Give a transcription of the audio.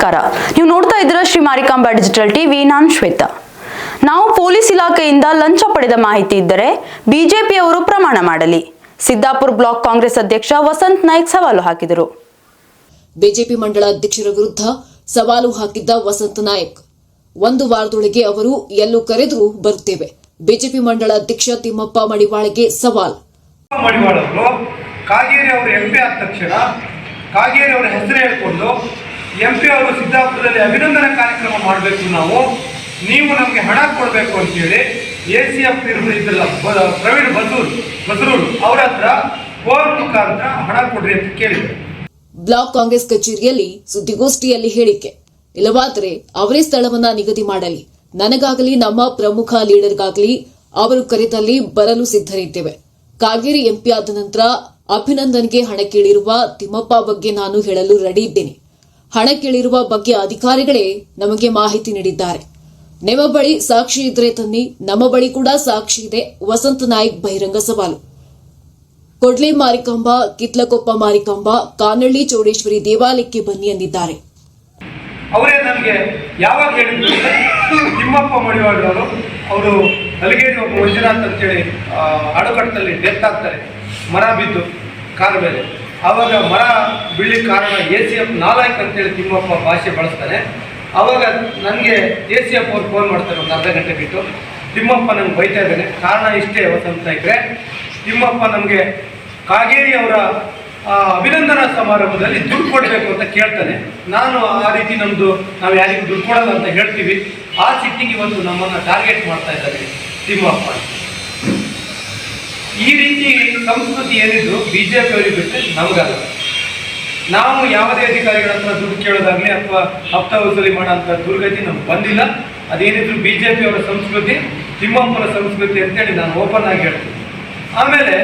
ನಮಸ್ಕಾರ. ನೀವು ನೋಡ್ತಾ ಇದ್ದೀರಾ ಶ್ರೀ ಮಾರಿಕಾಂಬಾ ಡಿಜಿಟಲ್ ಟಿವಿ. ನಾನು ಶ್ವೇತಾ. ನಾವು ಪೊಲೀಸ್ ಇಲಾಖೆಯಿಂದ ಲಂಚ ಪಡೆದ ಮಾಹಿತಿ ಇದ್ದರೆ ಬಿಜೆಪಿಯವರು ಪ್ರಮಾಣ ಮಾಡಲಿ. ಸಿದ್ದಾಪುರ ಬ್ಲಾಕ್ ಕಾಂಗ್ರೆಸ್ ಅಧ್ಯಕ್ಷ ವಸಂತ್ ನಾಯ್ಕ್ ಸವಾಲು ಹಾಕಿದರು. ಬಿಜೆಪಿ ಮಂಡಳ ಅಧ್ಯಕ್ಷರ ವಿರುದ್ಧ ಸವಾಲು ಹಾಕಿದ್ದ ವಸಂತ್ ನಾಯ್ಕ್, ಒಂದು ವಾರದೊಳಗೆ ಅವರು ಎಲ್ಲೂ ಕರೆದರೂ ಬರುತ್ತೇವೆ. ಬಿಜೆಪಿ ಮಂಡಳ ಅಧ್ಯಕ್ಷ ತಿಮ್ಮಪ್ಪ ಮಡಿವಾಳಗೆ ಸವಾಲ್. ಮಡಿವಾಳ ಅವರು ಕಾಗೇರಿ ಅವರು ಎಂಪಿ ಆದ ತಕ್ಷಣ ಕಾಗೇರಿ ಅವರ ಹೆಸರು ಹೇಳಿಕೊಂಡು ಎಂಪಿ ಅವರು ಸಿದ್ದಾಪುರದಲ್ಲಿ ಅಭಿನಂದನಾ ಕಾರ್ಯಕ್ರಮ ಮಾಡಬೇಕು, ನೀವು ನಮಗೆ ಹಣ ಕೊಡಬೇಕು ಅಂತೇಳಿ ACF ಇದ್ರಲ್ಲ ಪ್ರವೀಣ್ ಬಸರೂರು ಅವರ ಹತ್ರ ಫೋನ್ ಮುಖಾಂತರ ಹಣ ಕೊಡ್ರಿ ಅಂತ ಕೇಳಿದರು. ಬ್ಲಾಕ್ ಕಾಂಗ್ರೆಸ್ ಕಚೇರಿಯಲ್ಲಿ ಸುದ್ದಿಗೋಷ್ಠಿಯಲ್ಲಿ ಹೇಳಿಕೆ, ಇಲ್ಲವಾದರೆ ಅವರೇ ಸ್ಥಳವನ್ನ ನಿಗದಿ ಮಾಡಲಿ. ನನಗಾಗಲಿ ನಮ್ಮ ಪ್ರಮುಖ ಲೀಡರ್ಗಾಗಲಿ ಅವರು ಕರೆದಲ್ಲಿ ಬರಲು ಸಿದ್ಧರಿದ್ದೇವೆ. ಕಾಗೇರಿ ಎಂಪಿ ಆದ ನಂತರ ಅಭಿನಂದನ್ಗೆ ಹಣ ಕೇಳಿರುವ ತಿಮ್ಮಪ್ಪ ಬಗ್ಗೆ ನಾನು ಹೇಳಲು ರೆಡಿ ಇದ್ದೇನೆ. ಹಣ ಕೇಳಿರುವ ಬಗ್ಗೆ ಅಧಿಕಾರಿಗಳೇ ನಮಗೆ ಮಾಹಿತಿ ನೀಡಿದ್ದಾರೆ. ನಿಮ್ಮ ಬಳಿ ಸಾಕ್ಷಿ ಇದ್ರೆ ತನ್ನಿ, ನಮ್ಮ ಬಳಿ ಕೂಡ ಸಾಕ್ಷಿ ಇದೆ. ವಸಂತ್ ನಾಯ್ಕ್ ಬಹಿರಂಗ ಸವಾಲು. ಕೊಡ್ಲಿ ಮಾರಿಕಾಂಬಾ, ಕಿತ್ಲಕೊಪ್ಪ ಮಾರಿಕಾಂಬಾ, ಕಾನಳ್ಳಿ ಚೌಡೇಶ್ವರಿ ದೇವಾಲಯಕ್ಕೆ ಬನ್ನಿ ಎಂದಿದ್ದಾರೆ. ಅವರೇ ನನಗೆ ಯಾವಾಗ ಹೇಳಿದ್ರು, ತಿಮ್ಮಪ್ಪ ಮಡಿವಾಳರವರು ಅವರು ಹಲಗೇರಿ ಒಬ್ಬ ಮಂಜುನಾಥ್ ಅಂತೇಳಿ ಅಡುಕಟ್ಟಲ್ಲಿ ಡೆತ್ ಆಗ್ತಾರೆ, ಮರ ಬಿದ್ದು ಕಾರು ಮೇಲೆ. ಆವಾಗ ಮರ ಬೀಳಿ ಕಾರಣ ACF ನಾಲಾಯಕ್ ಅಂತೇಳಿ ತಿಮ್ಮಪ್ಪ ಭಾಷೆ ಬಳಸ್ತಾನೆ. ಆವಾಗ ನನಗೆ ACF ಅವ್ರು ಫೋನ್ ಮಾಡ್ತಾರೆ ಒಂದು ಅರ್ಧ ಗಂಟೆ ಬಿಟ್ಟು, ತಿಮ್ಮಪ್ಪ ನಂಗೆ ಬೈತಾ ಇದ್ದಾನೆ, ಕಾರಣ ಇಷ್ಟೇ ವಸಂತ ನಾಯ್ಕ್ರೆ, ತಿಮ್ಮಪ್ಪ ನಮಗೆ ಕಾಗೇರಿ ಅವರ ಅಭಿನಂದನಾ ಸಮಾರಂಭದಲ್ಲಿ ದುಡ್ಡು ಕೊಡಬೇಕು ಅಂತ ಕೇಳ್ತಾನೆ. ನಾನು ಆ ರೀತಿ ನಾವು ಯಾರಿಗೂ ದುಡ್ಡು ಕೊಡಲ್ಲ ಅಂತ ಹೇಳ್ತೀವಿ. ಆ ಸಿಟ್ಟಿಗೆ ಇವತ್ತು ನಮ್ಮನ್ನು ಟಾರ್ಗೆಟ್ ಮಾಡ್ತಾ ಇದ್ದಾರೆ ತಿಮ್ಮಪ್ಪ. ಈ ರೀತಿ ಸಂಸ್ಕೃತಿ ಏನಿದ್ರು BJP ಅವರಿಗೆ ಬಿಟ್ಟರೆ ನಮಗಲ್ಲ. ನಾವು ಯಾವುದೇ ಅಧಿಕಾರಿಗಳ ಹತ್ರ ದುಡ್ಡು ಕೇಳೋದಾಗ್ಲಿ ಅಥವಾ ಹಪ್ತ ವಸೂಲಿ ಮಾಡೋಂಥ ದುರ್ಗತಿ ನಮ್ಗೆ ಬಂದಿಲ್ಲ. ಅದೇನಿದ್ರು BJP ಅವರ ಸಂಸ್ಕೃತಿ, ತಿಮ್ಮಪ್ಪನ ಸಂಸ್ಕೃತಿ ಅಂತೇಳಿ ನಾನು ಓಪನ್ ಆಗಿ ಹೇಳ್ತೀನಿ. ಆಮೇಲೆ